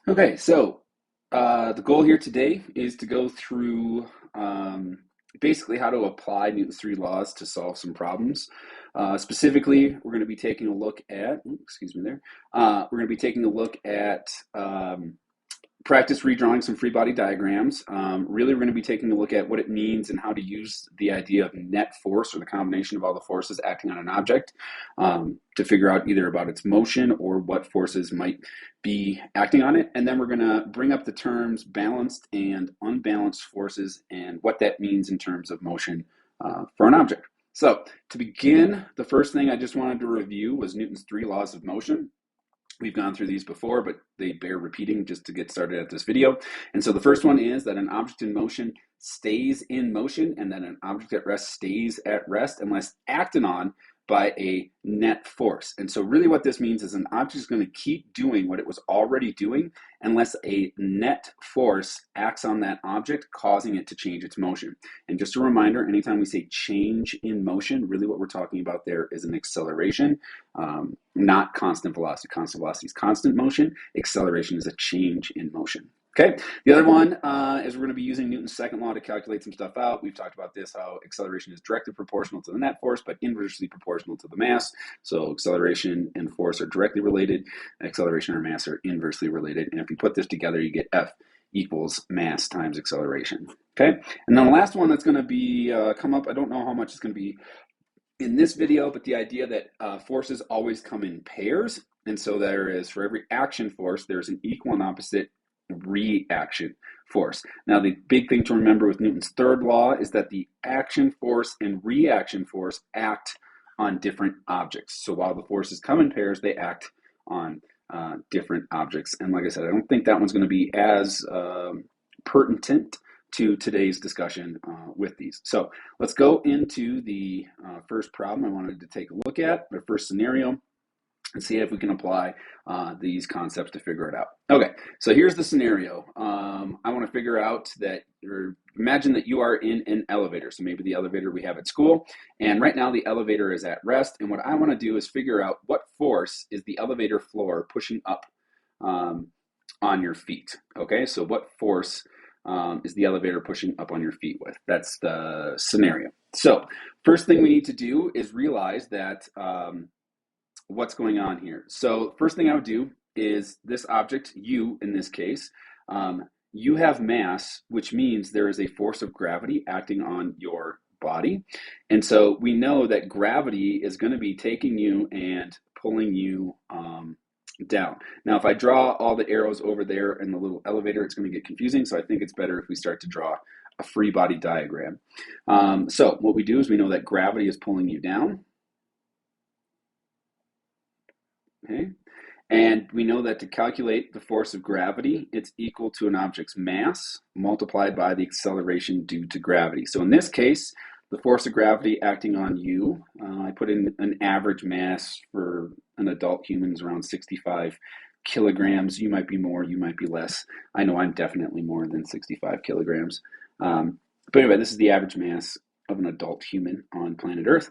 Okay, so the goal here today is to go through basically how to apply Newton's three laws to solve some problems. Specifically, we're going to be taking a look at, excuse me there, we're going to be taking a look at practice redrawing some free body diagrams. Really, we're going to be taking a look at what it means and how to use the idea of net force, or the combination of all the forces acting on an object, to figure out either about its motion or what forces might be acting on it. And then we're going to bring up the terms balanced and unbalanced forces and what that means in terms of motion for an object. So to begin, the first thing I just wanted to review was Newton's three laws of motion. We've gone through these before, but they bear repeating just to get started at this video. And so the first one is that an object in motion stays in motion, and that an object at rest stays at rest unless acted on by a net force. And so really what this means is an object is going to keep doing what it was already doing unless a net force acts on that object, causing it to change its motion. And just a reminder, anytime we say change in motion, really what we're talking about there is an acceleration, not constant velocity. Constant velocity is constant motion. Acceleration is a change in motion. Okay, the other one is we're going to be using Newton's second law to calculate some stuff out. We've talked about this, how acceleration is directly proportional to the net force, but inversely proportional to the mass. So acceleration and force are directly related. Acceleration or mass are inversely related. And if you put this together, you get F equals mass times acceleration. Okay, and then the last one that's going to be come up, I don't know how much it's going to be in this video, but the idea that forces always come in pairs. And so there is, for every action force, there's an equal and opposite reaction force. Now, the big thing to remember with Newton's third law is that the action force and reaction force act on different objects. So while the forces come in pairs, they act on different objects. And like I said, I don't think that one's going to be as pertinent to today's discussion with these. So let's go into the first problem I wanted to take a look at, the first scenario, and see if we can apply these concepts to figure it out. Okay, so here's the scenario. I want to figure out that, or imagine that you are in an elevator. So maybe the elevator we have at school, and right now the elevator is at rest. And what I want to do is figure out what force is the elevator floor pushing up on your feet. Okay, so what force is the elevator pushing up on your feet with? That's the scenario. So first thing we need to do is realize that what's going on here. So first thing I would do is this object, you in this case, you have mass, which means there is a force of gravity acting on your body. And so we know that gravity is going to be taking you and pulling you down. Now, if I draw all the arrows over there in the little elevator, it's going to get confusing. So I think it's better if we start to draw a free body diagram. So what we do is we know that gravity is pulling you down. Okay, and we know that to calculate the force of gravity, it's equal to an object's mass multiplied by the acceleration due to gravity. So in this case, the force of gravity acting on you, I put in an average mass for an adult human is around 65 kilograms. You might be more, you might be less. I know I'm definitely more than 65 kilograms. But anyway, this is the average mass of an adult human on planet Earth.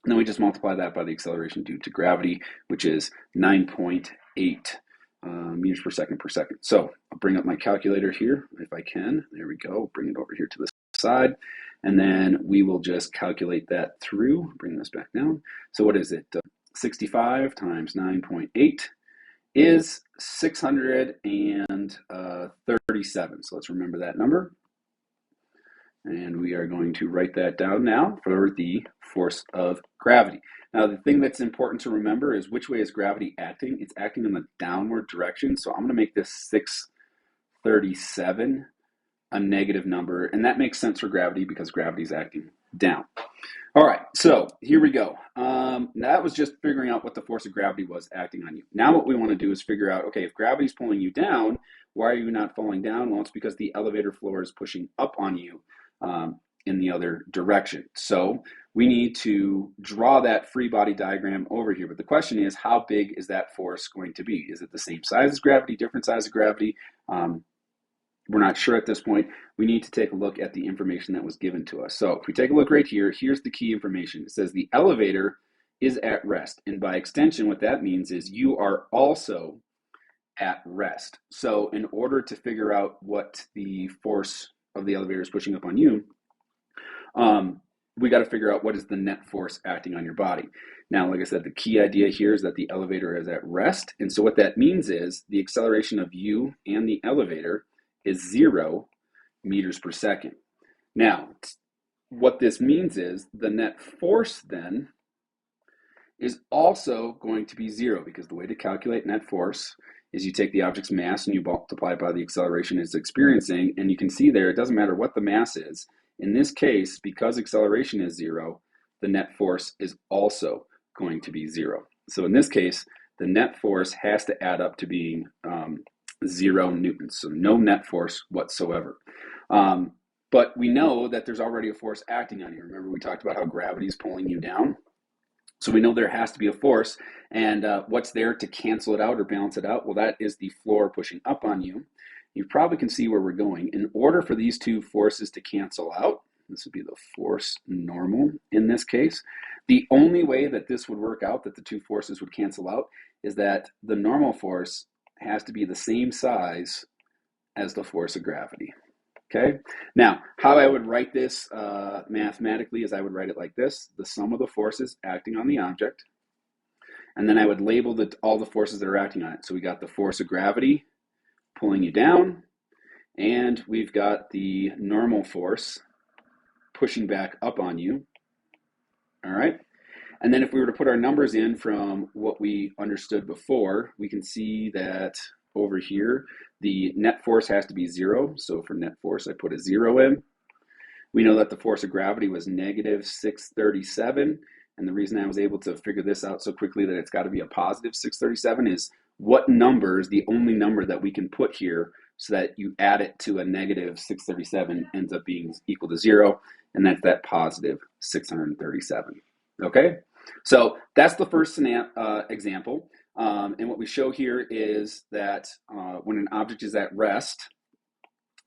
And then we just multiply that by the acceleration due to gravity, which is 9.8 meters per second per second. So I'll bring up my calculator here if I can. There we go. Bring it over here to the side. And then we will just calculate that through. Bring this back down. So what is it? 65 times 9.8 is 637. So let's remember that number. And we are going to write that down now for the force of gravity. Now, the thing that's important to remember is which way is gravity acting? It's acting in the downward direction. So I'm going to make this 637 a negative number. And that makes sense for gravity because gravity is acting down. All right, so here we go. That was just figuring out what the force of gravity was acting on you. Now what we want to do is figure out, okay, if gravity's pulling you down, why are you not falling down? Well, it's because the elevator floor is pushing up on you in the other direction. So we need to draw that free body diagram over here. But the question is, how big is that force going to be? Is it the same size as gravity, different size of gravity? We're not sure at this point. We need to take a look at the information that was given to us. So if we take a look right here, here's the key information. It says the elevator is at rest. And by extension, what that means is you are also at rest. So in order to figure out what the force of the elevator is pushing up on you, we got to figure out what is the net force acting on your body. Now, like I said, the key idea here is that the elevator is at rest. And so what that means is the acceleration of you and the elevator is 0 meters per second. Now, what this means is the net force then is also going to be 0, because the way to calculate net force is you take the object's mass and you multiply it by the acceleration it's experiencing, and you can see there it doesn't matter what the mass is. In this case, because acceleration is 0, the net force is also going to be 0. So in this case, the net force has to add up to being 0 newtons, so no net force whatsoever. But we know that there's already a force acting on you. Remember, we talked about how gravity is pulling you down? So we know there has to be a force, and what's there to cancel it out or balance it out? Well, that is the floor pushing up on you. You probably can see where we're going. In order for these two forces to cancel out, this would be the force normal in this case. The only way that this would work out, that the two forces would cancel out, is that the normal force has to be the same size as the force of gravity. Okay, now how I would write this mathematically is I would write it like this: the sum of the forces acting on the object, and then I would label all the forces that are acting on it. So we got the force of gravity pulling you down, and we've got the normal force pushing back up on you. All right, and then if we were to put our numbers in from what we understood before, we can see that over here, the net force has to be 0. So for net force, I put a 0 in. We know that the force of gravity was negative 637. And the reason I was able to figure this out so quickly that it's got to be a positive 637 is what number is the only number that we can put here so that you add it to a negative 637 ends up being equal to 0. And that's that positive 637. Okay, so that's the first example. And what we show here is that when an object is at rest,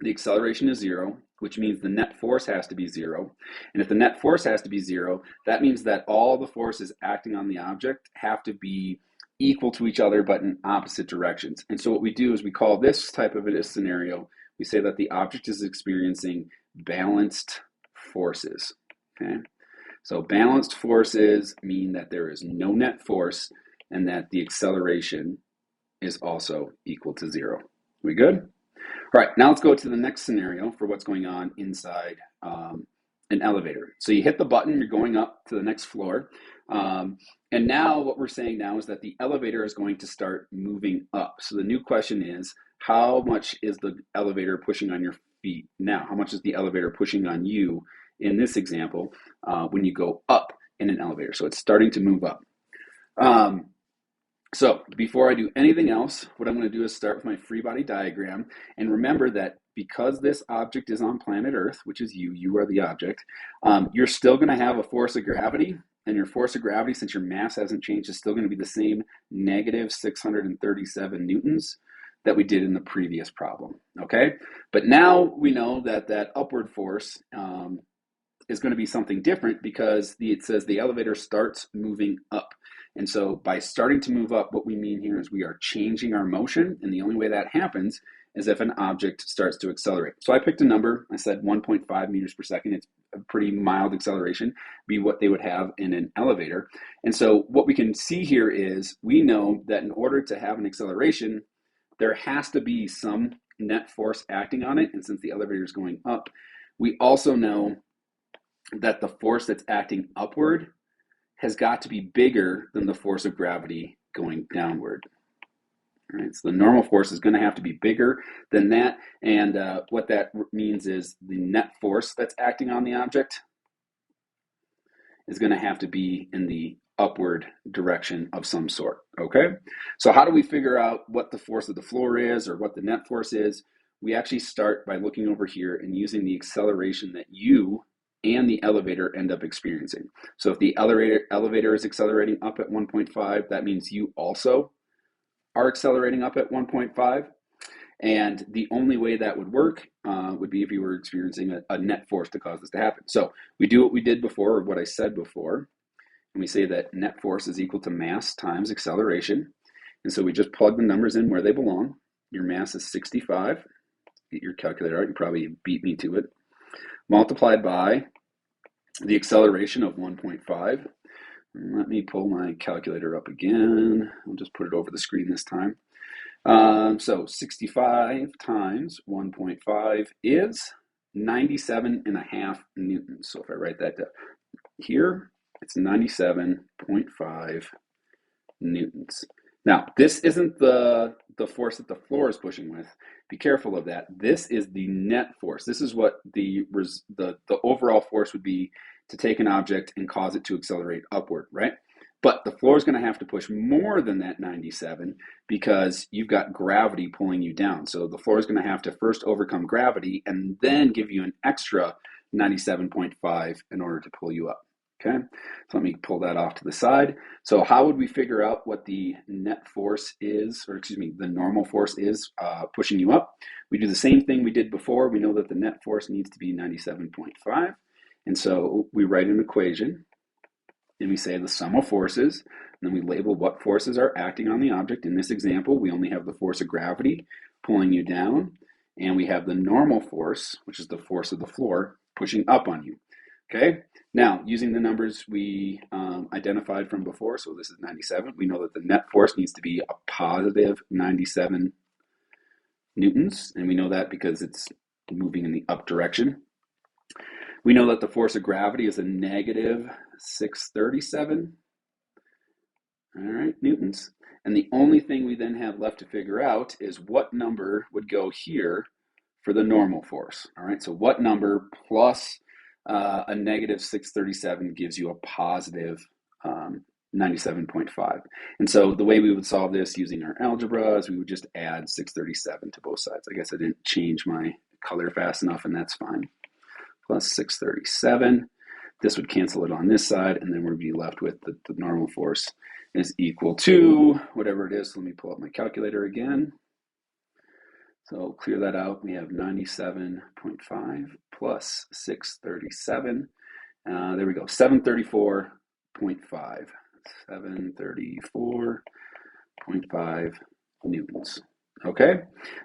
the acceleration is 0, which means the net force has to be 0. And if the net force has to be 0, that means that all the forces acting on the object have to be equal to each other, but in opposite directions. And so what we do is we call this type of a scenario, we say that the object is experiencing balanced forces. Okay, so balanced forces mean that there is no net force and that the acceleration is also equal to 0. We good? All right, now let's go to the next scenario for what's going on inside an elevator. So you hit the button, you're going up to the next floor. And now what we're saying now is that the elevator is going to start moving up. So the new question is, how much is the elevator pushing on your feet now? How much is the elevator pushing on you in this example when you go up in an elevator? So it's starting to move up. So before I do anything else, what I'm going to do is start with my free body diagram. And remember that because this object is on planet Earth, which is you are the object, you're still going to have a force of gravity. And your force of gravity, since your mass hasn't changed, is still going to be the same negative 637 newtons that we did in the previous problem. Okay, but now we know that that upward force is going to be something different because it says the elevator starts moving up. And so by starting to move up, what we mean here is we are changing our motion. And the only way that happens is if an object starts to accelerate. So I picked a number. I said 1.5 meters per second. It's a pretty mild acceleration, be what they would have in an elevator. And so what we can see here is we know that in order to have an acceleration, there has to be some net force acting on it. And since the elevator is going up, we also know that the force that's acting upward has got to be bigger than the force of gravity going downward. All right, so the normal force is going to have to be bigger than that. And what that means is the net force that's acting on the object is going to have to be in the upward direction of some sort. Okay, so how do we figure out what the force of the floor is or what the net force is? We actually start by looking over here and using the acceleration that you and the elevator end up experiencing. So if the elevator is accelerating up at 1.5, that means you also are accelerating up at 1.5. And the only way that would work would be if you were experiencing a net force to cause this to happen. So we do what we did before, or what I said before, and we say that net force is equal to mass times acceleration. And so we just plug the numbers in where they belong. Your mass is 65. Get your calculator out. You probably beat me to it. Multiplied by the acceleration of 1.5. Let me pull my calculator up again. I'll just put it over the screen this time. So 65 times 1.5 is 97.5 newtons. So if I write that down here, it's 97.5 newtons. Now, this isn't the force that the floor is pushing with. Be careful of that. This is the net force. This is what the overall force would be to take an object and cause it to accelerate upward, right? But the floor is going to have to push more than that 97 because you've got gravity pulling you down. So the floor is going to have to first overcome gravity and then give you an extra 97.5 in order to pull you up. Okay, so let me pull that off to the side. So how would we figure out what the net force is, or excuse me, the normal force is pushing you up? We do the same thing we did before. We know that the net force needs to be 97.5. And so we write an equation and we say the sum of forces, and then we label what forces are acting on the object. In this example, we only have the force of gravity pulling you down, and we have the normal force, which is the force of the floor, pushing up on you. Okay, now using the numbers we identified from before, so this is 97, we know that the net force needs to be a positive 97 newtons, and we know that because it's moving in the up direction. We know that the force of gravity is a negative 637, all right, newtons. And the only thing we then have left to figure out is what number would go here for the normal force, all right? So what number plus a negative 637 gives you a positive 97.5. And so the way we would solve this using our algebra is we would just add 637 to both sides. I guess I didn't change my color fast enough, and that's fine. Plus 637. This would cancel it on this side, and then we'd be left with the normal force is equal to whatever it is. So let me pull up my calculator again. So clear that out. We have 97.5 plus 637. There we go, 734.5. 734.5 newtons. Okay,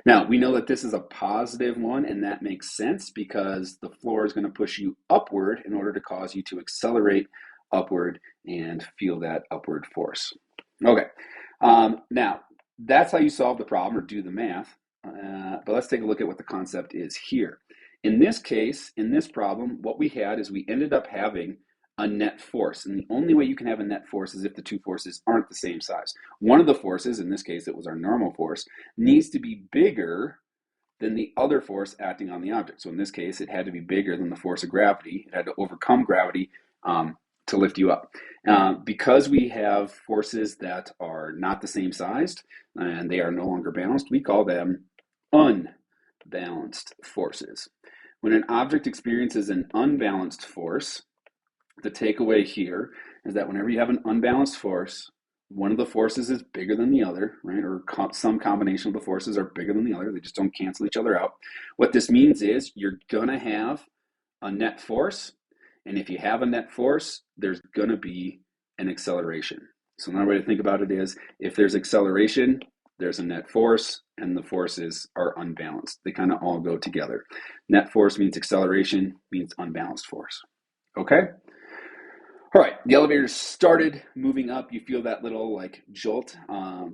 now we know that this is a positive one, and that makes sense because the floor is going to push you upward in order to cause you to accelerate upward and feel that upward force. Okay, now that's how you solve the problem or do the math, but let's take a look at what the concept is here. In this case, in this problem, what we had is we ended up having a net force. And the only way you can have a net force is if the two forces aren't the same size. One of the forces, in this case it was our normal force, needs to be bigger than the other force acting on the object. So in this case, it had to be bigger than the force of gravity. It had to overcome gravity to lift you up. Because we have forces that are not the same sized and they are no longer balanced, we call them unbalanced forces. When an object experiences an unbalanced force, the takeaway here is that whenever you have an unbalanced force, one of the forces is bigger than the other, right? Or some combination of the forces are bigger than the other. They just don't cancel each other out. What this means is you're going to have a net force. And if you have a net force, there's going to be an acceleration. So another way to think about it is if there's acceleration, there's a net force, and the forces are unbalanced. They kind of all go together. Net force means acceleration, means unbalanced force. Okay? All right, the elevator started moving up. You feel that little like jolt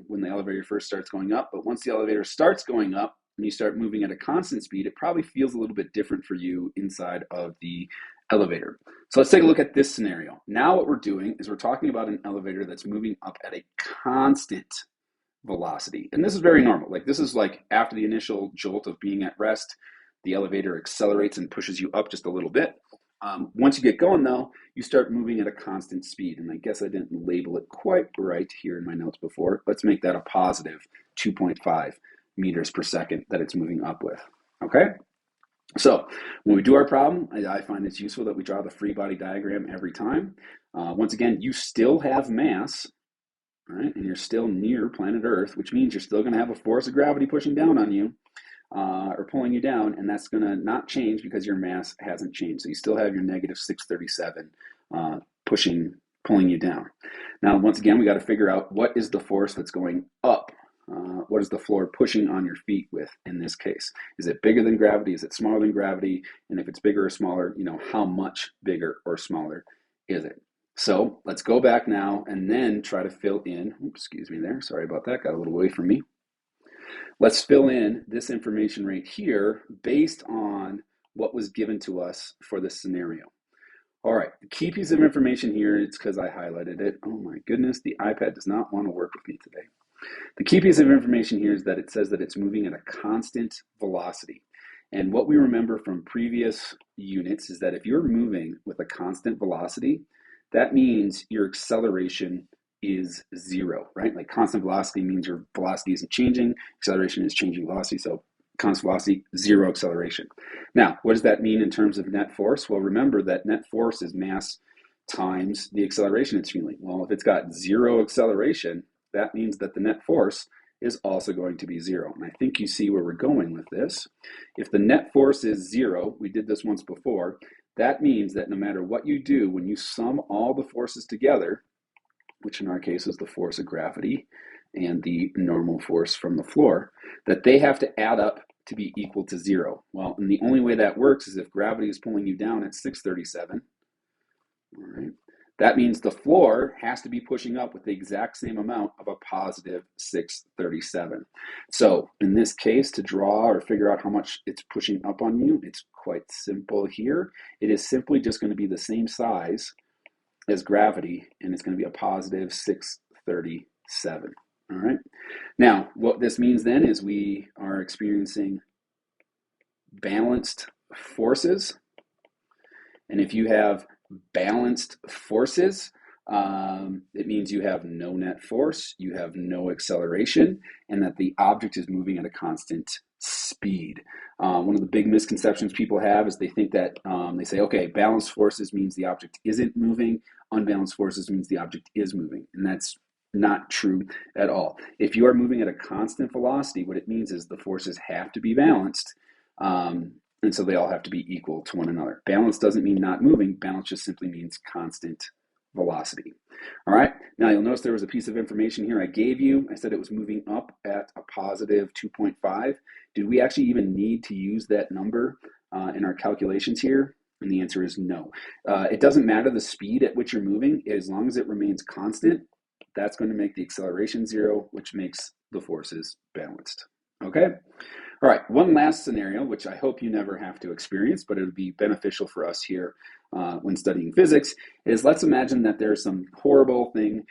when the elevator first starts going up. But once the elevator starts going up and you start moving at a constant speed, it probably feels a little bit different for you inside of the elevator. So let's take a look at this scenario. Now what we're doing is we're talking about an elevator that's moving up at a constant velocity. And this is very normal. Like this is like after the initial jolt of being at rest, the elevator accelerates and pushes you up just a little bit. Once you get going though, you start moving at a constant speed. And I guess I didn't label it quite right here in my notes before. Let's make that a positive 2.5 meters per second that it's moving up with. Okay? So when we do our problem, I find it's useful that we draw the free body diagram every time. Once again, you still have mass, right? And you're still near planet Earth, which means you're still going to have a force of gravity pushing down on you. Or pulling you down, and that's going to not change because your mass hasn't changed. So you still have your negative 637 pushing pulling you down. Now, once again, we got to figure out what is the force that's going up. What is the floor pushing on your feet with in this case? Is it bigger than gravity? Is it smaller than gravity? And if it's bigger or smaller, how much bigger or smaller is it? So let's go back now and then try to fill in, excuse me there, sorry about that, got a little away from me. Let's fill in this information right here based on what was given to us for this scenario. All right, the key piece of information here, it's because I highlighted it. Oh my goodness, the iPad does not want to work with me today. The key piece of information here is that it says that it's moving at a constant velocity. And what we remember from previous units is that if you're moving with a constant velocity, that means your acceleration is zero, right? Like constant velocity means your velocity isn't changing, acceleration is changing velocity, so constant velocity, zero acceleration. Now, what does that mean in terms of net force? Well, remember that net force is mass times the acceleration it's feeling. Well, if it's got zero acceleration, that means that the net force is also going to be zero. And I think you see where we're going with this. If the net force is zero, we did this once before, that means that no matter what you do, when you sum all the forces together, which in our case is the force of gravity and the normal force from the floor, that they have to add up to be equal to zero. Well, and the only way that works is if gravity is pulling you down at 637, all right, that means the floor has to be pushing up with the exact same amount of a positive 637. So in this case, to draw or figure out how much it's pushing up on you, it's quite simple here. It is simply just going to be the same size as gravity, and it's going to be a positive 637. All right. Now, what this means then is we are experiencing balanced forces. And if you have balanced forces, it means you have no net force, you have no acceleration, and that the object is moving at a constant speed. One of the big misconceptions people have is they think that they say, okay, balanced forces means the object isn't moving, unbalanced forces means the object is moving, and that's not true at all. If you are moving at a constant velocity, what it means is the forces have to be balanced, and so they all have to be equal to one another. Balance doesn't mean not moving. Balance just simply means constant velocity. All right, now you'll notice there was a piece of information here I gave you. I said it was moving up at a positive 2.5. Did we actually even need to use that number in our calculations here? And the answer is no. It doesn't matter the speed at which you're moving, as long as it remains constant, that's going to make the acceleration zero, which makes the forces balanced. Okay? All right, one last scenario, which I hope you never have to experience, but it would be beneficial for us here when studying physics, is let's imagine that there's some horrible thing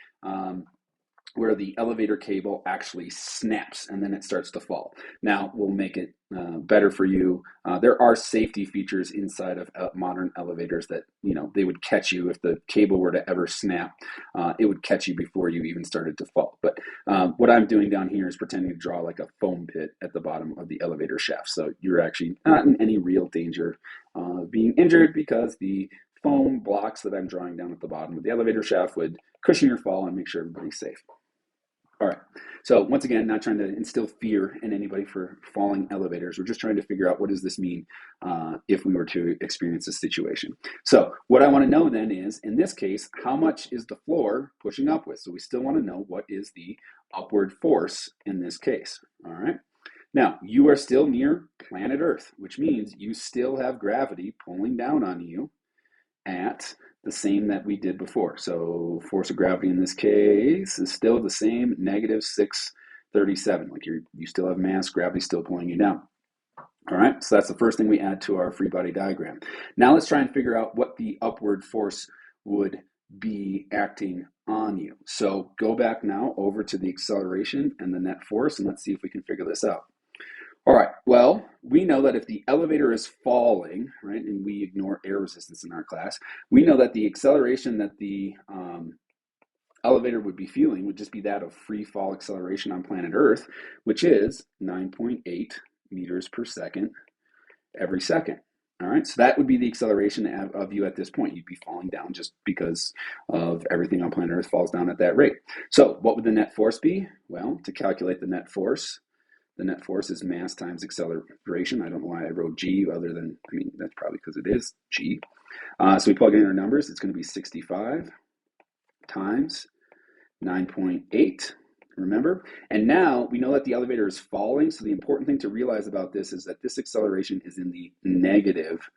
where the elevator cable actually snaps and then it starts to fall. Now, we'll make it better for you. There are safety features inside of modern elevators that, they would catch you if the cable were to ever snap. It would catch you before you even started to fall. But what I'm doing down here is pretending to draw like a foam pit at the bottom of the elevator shaft. So you're actually not in any real danger of being injured because the foam blocks that I'm drawing down at the bottom of the elevator shaft would cushion your fall and make sure everybody's safe. All right, so once again, not trying to instill fear in anybody for falling elevators. We're just trying to figure out what does this mean if we were to experience this situation. So what I want to know then is, in this case, how much is the floor pushing up with? So we still want to know what is the upward force in this case, all right? Now, you are still near planet Earth, which means you still have gravity pulling down on you at the same that we did before. So force of gravity in this case is still the same, negative 637. Like you still have mass, gravity still pulling you down. All right, so that's the first thing we add to our free body diagram. Now let's try and figure out what the upward force would be acting on you. So go back now over to the acceleration and the net force, and let's see if we can figure this out. All right, well, we know that if the elevator is falling, right, and we ignore air resistance in our class, we know that the acceleration that the elevator would be feeling would just be that of free fall acceleration on planet Earth, which is 9.8 meters per second every second. All right, so that would be the acceleration of you at this point. You'd be falling down just because of everything on planet Earth falls down at that rate. So what would the net force be? Well, to calculate the net force is mass times acceleration. I don't know why I wrote G other than, that's probably because it is G. So we plug in our numbers. It's going to be 65 times 9.8, remember? And now we know that the elevator is falling, so the important thing to realize about this is that this acceleration is in the negative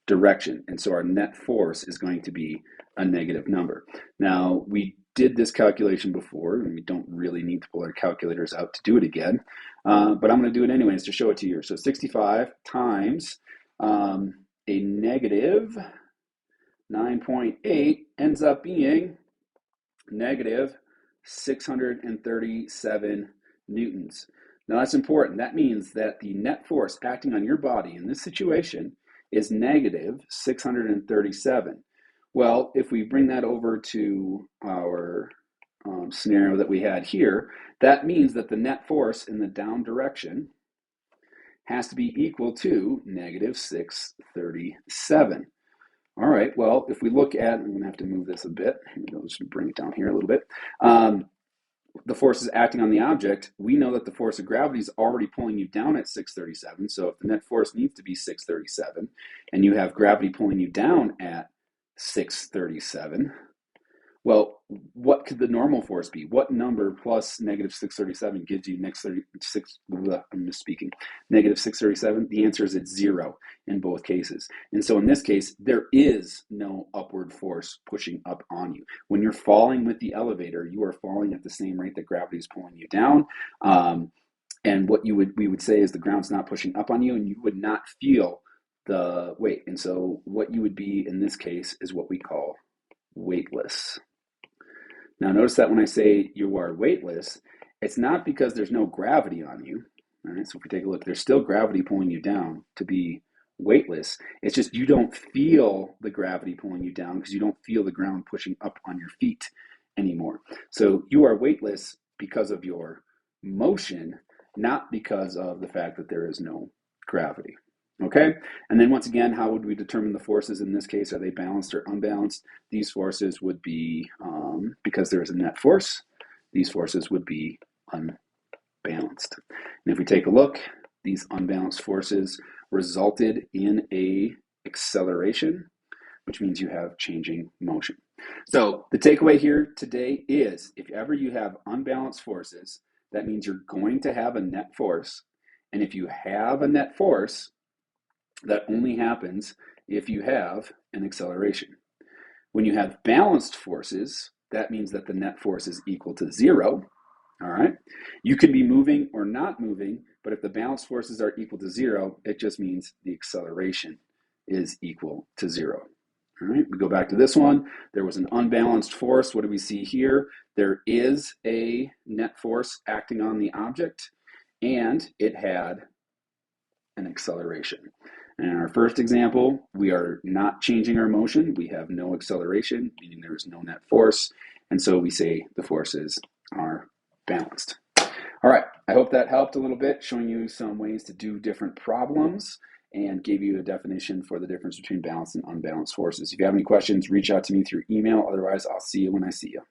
direction, and so our net force is going to be a negative number. Now, we did this calculation before, and we don't really need to pull our calculators out to do it again, but I'm going to do it anyways to show it to you. So 65 times a negative 9.8 ends up being negative 637 newtons. Now that's important. That means that the net force acting on your body in this situation is negative 637. Well, if we bring that over to our scenario that we had here, that means that the net force in the down direction has to be equal to negative 637. All right, well, if we look at, I'm going to have to move this a bit. I'll just bring it down here a little bit. The force is acting on the object. We know that the force of gravity is already pulling you down at 637. So if the net force needs to be 637, and you have gravity pulling you down at 637, well, what could the normal force be? What number plus negative 637 gives you negative 637? The answer is it's 0 in both cases. And so in this case, there is no upward force pushing up on you. When you're falling with the elevator, you are falling at the same rate that gravity is pulling you down. And what we would say is the ground's not pushing up on you, and you would not feel the weight. And so what you would be in this case is what we call weightless. Now notice that when I say you are weightless, it's not because there's no gravity on you. All right, so if we take a look, there's still gravity pulling you down to be weightless. It's just you don't feel the gravity pulling you down because you don't feel the ground pushing up on your feet anymore. So you are weightless because of your motion, not because of the fact that there is no gravity. Okay, and then once again, how would we determine the forces in this case? Are they balanced or unbalanced? These forces would be, because there is a net force, these forces would be unbalanced. And if we take a look, these unbalanced forces resulted in a acceleration, which means you have changing motion. So the takeaway here today is if ever you have unbalanced forces, that means you're going to have a net force. And if you have a net force, that only happens if you have an acceleration. When you have balanced forces, that means that the net force is equal to 0. All right. You can be moving or not moving, but if the balanced forces are equal to 0, it just means the acceleration is equal to 0. All right. We go back to this one. There was an unbalanced force. What do we see here? There is a net force acting on the object, and it had an acceleration. And in our first example, we are not changing our motion. We have no acceleration, meaning there is no net force. And so we say the forces are balanced. All right, I hope that helped a little bit, showing you some ways to do different problems and gave you a definition for the difference between balanced and unbalanced forces. If you have any questions, reach out to me through email. Otherwise, I'll see you when I see you.